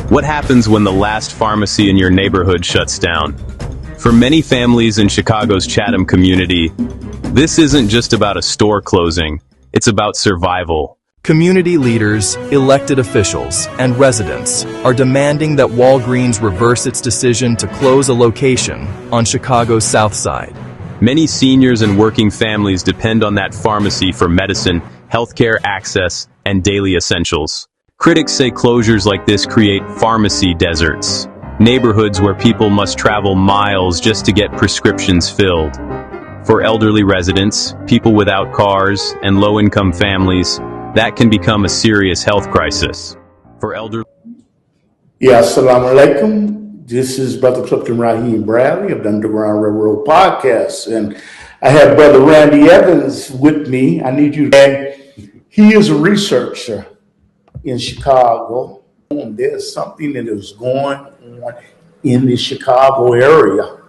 What happens when the last pharmacy in your neighborhood shuts down? For many families in Chicago's Chatham community, this isn't just about a store closing, it's about survival. Community leaders, elected officials, and residents are demanding that Walgreens reverse its decision to close a location on Chicago's South Side. Many seniors and working families depend on that pharmacy for medicine, healthcare access, and daily essentials. Critics say closures like this create pharmacy deserts, neighborhoods where people must travel miles just to get prescriptions filled. For elderly residents, people without cars, and low-income families, that can become a serious health crisis. For elderly... Yeah, assalamu alaikum. This is Brother Clifton Raheem Bradley of the Underground Railroad Podcast, and I have Brother Randy Evans with me. I need you to... He is a researcher in Chicago. There's something that is going on in the Chicago area.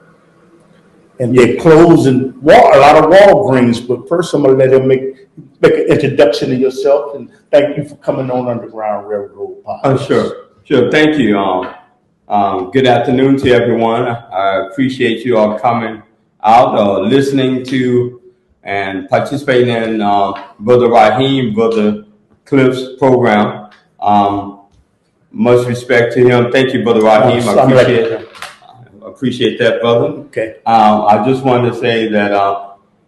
And they're closing a lot of Walgreens. But first, I'm going to let him make an introduction to yourself. And thank you for coming on Underground Railroad Podcast. Sure. Thank you. Good afternoon to everyone. I appreciate you all coming out, listening to and participating in Brother Raheem, Brother Cliff's program. Much respect to him. Thank you, Brother Raheem. I appreciate that, brother. Okay. I just wanted to say that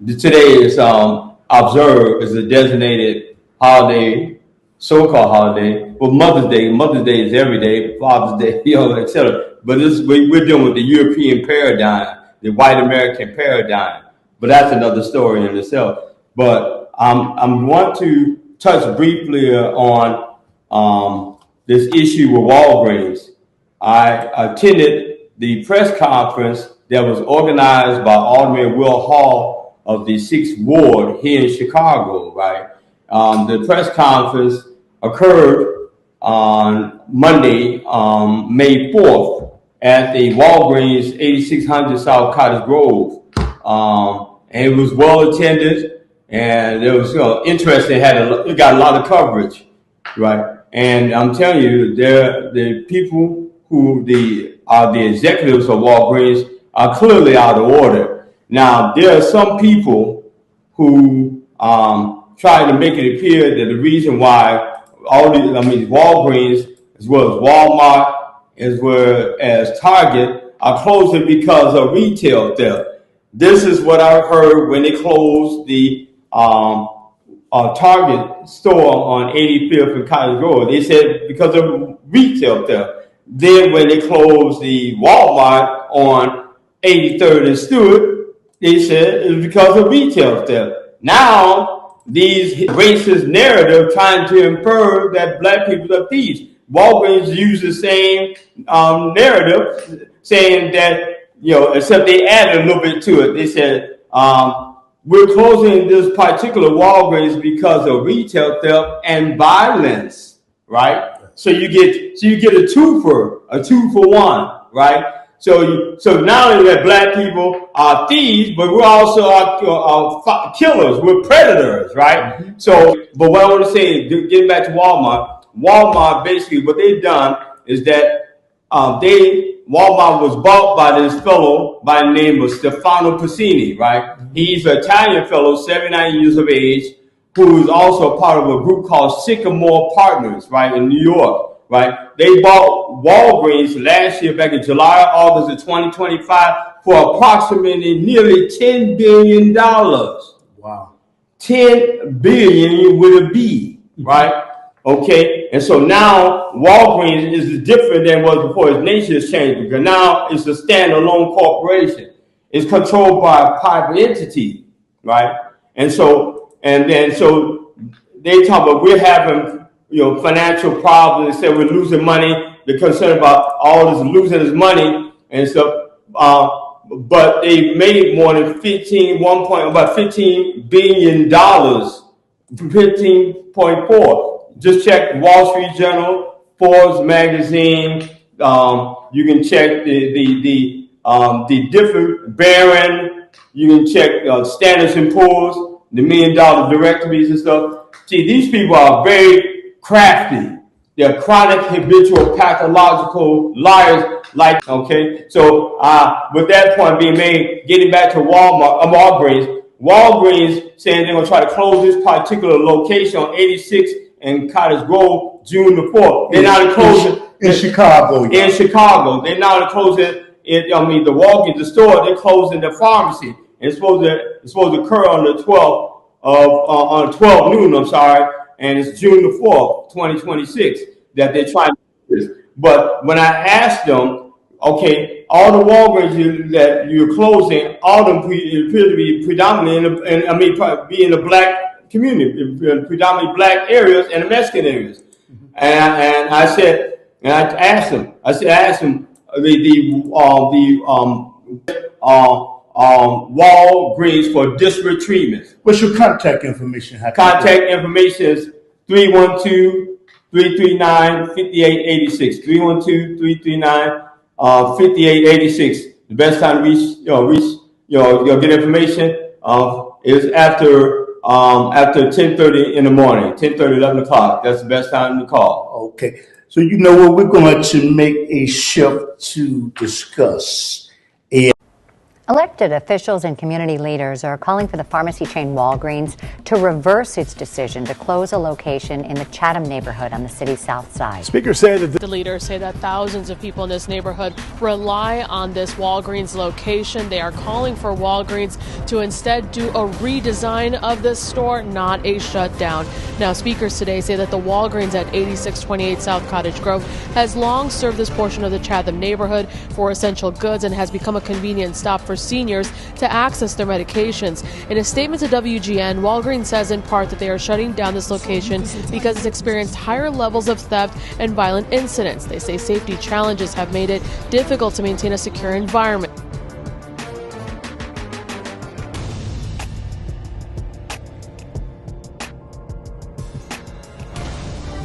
today is observed as a designated holiday, so-called holiday. Well, Mother's Day. Mother's Day is every day. Father's Day, etc. But we're dealing with the European paradigm, the white American paradigm. But that's another story in itself. But I want to touch briefly on this issue with Walgreens. I attended the press conference that was organized by Alderman Will Hall of the 6th Ward here in Chicago, right? The press conference occurred on Monday, May 4th at the Walgreens 8600 South Cottage Grove. And it was well attended, and it was interesting. It got a lot of coverage, right? And I'm telling you, the people who are the executives of Walgreens are clearly out of order. Now, there are some people who try to make it appear that the reason why Walgreens, as well as Walmart, as well as Target, are closing because of retail theft. This is what I heard when they closed the Target store on 85th and Cottage Grove. They said because of retail theft. Then when they closed the Walmart on 83rd and Stewart, they said it was because of retail theft. Now, these racist narrative trying to infer that black people are thieves. Walgreens use the same narrative, saying that, except they added a little bit to it. They said, we're closing this particular Walgreens because of retail theft and violence, right? So you get a two for one, right? So not only that black people are thieves, but we're also are killers. We're predators, right? Mm-hmm. So, but what I want to say, getting back to Walmart basically what they've done is that Walmart was bought by this fellow by the name of Stefano Pacini, right? He's an Italian fellow, 79 years of age, who is also part of a group called Sycamore Partners, right, in New York, right? They bought Walgreens last year, back in July, August of 2025, for approximately nearly $10 billion. Wow. 10 billion with a B, right? Okay, and so now Walgreens is different than it was before. Its nature has changed because now it's a standalone corporation. It's controlled by a private entity, right? And so they talk about we're having financial problems. They say we're losing money. They're concerned about all this losing this money and stuff. But they made more than about $15 billion, 15.4. Just check Wall Street Journal, Forbes magazine. You can check the different Barron. You can check Standard & Poor's, the $1 million directories and stuff. See, these people are very crafty. They're chronic, habitual, pathological liars. Like, okay. So, with that point being made, getting back to Walgreens saying they're gonna try to close this particular location on 86 and Cottage Grove, June the 4th. They're not closing in Chicago. Yeah. In Chicago, they're not closing. The Walgreens, the store, they're closing the pharmacy. It's supposed to occur on the 12th on 12 noon. I'm sorry, and it's June the 4th, 2026 that they're trying to do this. But when I asked them, okay, all the Walgreens that you're closing, all of them appear to be predominantly in the black community, predominantly black areas and the Mexican areas. And I asked them, Walgreens for disparate treatments. What's your contact information? Contact information is 312-339-5886. 312-339-5886. The best time to get information is after 10:30 in the morning, 10:30, 11 o'clock. That's the best time to call. Okay. So you know what, we're going to make a shift to discuss. Elected officials and community leaders are calling for the pharmacy chain Walgreens to reverse its decision to close a location in the Chatham neighborhood on the city's south side. Speakers say that the leaders say that thousands of people in this neighborhood rely on this Walgreens location. They are calling for Walgreens to instead do a redesign of this store, not a shutdown. Now, speakers today say that the Walgreens at 8628 South Cottage Grove has long served this portion of the Chatham neighborhood for essential goods and has become a convenient stop for seniors to access their medications. In a statement to WGN, Walgreens says in part that they are shutting down this location because it's experienced higher levels of theft and violent incidents. They say safety challenges have made it difficult to maintain a secure environment.